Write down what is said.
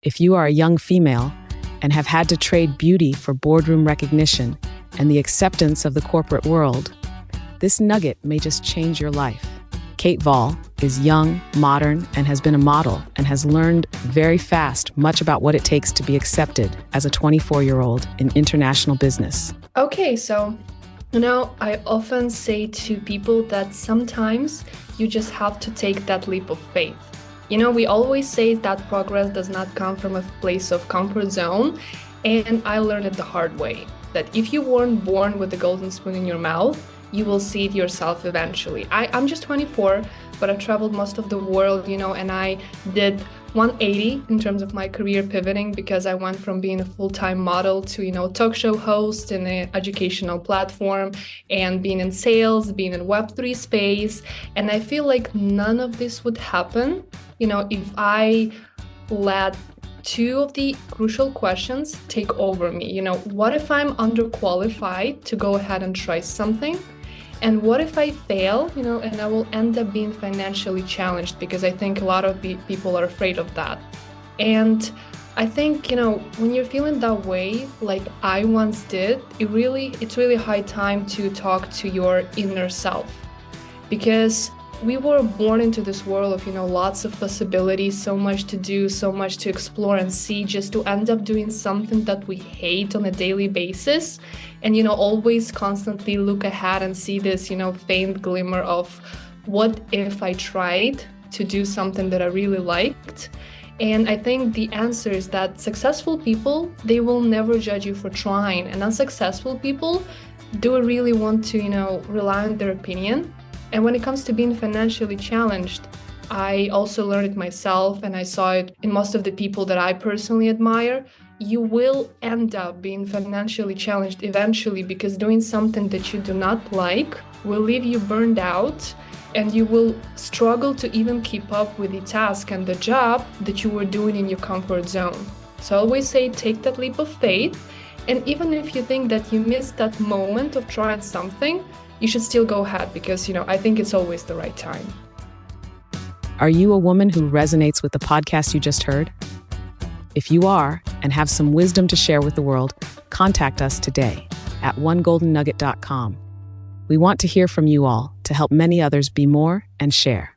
If you are a young female and have had to trade beauty for boardroom recognition and the acceptance of the corporate world, this nugget may just change your life. Kate Vol is young, modern, and has been a model and has learned very fast much about what it takes to be accepted as a 24-year-old in international business. Okay, so, I often say to people that sometimes you just have to take that leap of faith. We always say that progress does not come from a place of comfort zone, and I learned it the hard way, that if you weren't born with the golden spoon in your mouth, you will see it yourself eventually. I'm just 24, but I traveled most of the world, and I did 180 in terms of my career pivoting, because I went from being a full-time model to, talk show host in an educational platform, and being in sales, being in Web3 space. And I feel like none of this would happen, if I let two of the crucial questions take over me. What if I'm underqualified to go ahead and try something? And what if I fail, and I will end up being financially challenged? Because I think a lot of people are afraid of that. And I think, when you're feeling that way, like I once did, it's really high time to talk to your inner self. Because we were born into this world of, lots of possibilities, so much to do, so much to explore and see, just to end up doing something that we hate on a daily basis. And, always constantly look ahead and see this, faint glimmer of what if I tried to do something that I really liked. And I think the answer is that successful people, they will never judge you for trying. And unsuccessful people do really want to, rely on their opinion. And when it comes to being financially challenged, I also learned it myself, and I saw it in most of the people that I personally admire. You will end up being financially challenged eventually, because doing something that you do not like will leave you burned out, and you will struggle to even keep up with the task and the job that you were doing in your comfort zone. So I always say, take that leap of faith. And even if you think that you missed that moment of trying something, you should still go ahead, because, I think it's always the right time. Are you a woman who resonates with the podcast you just heard? If you are, and have some wisdom to share with the world, contact us today at onegoldennugget.com. We want to hear from you all to help many others be more and share.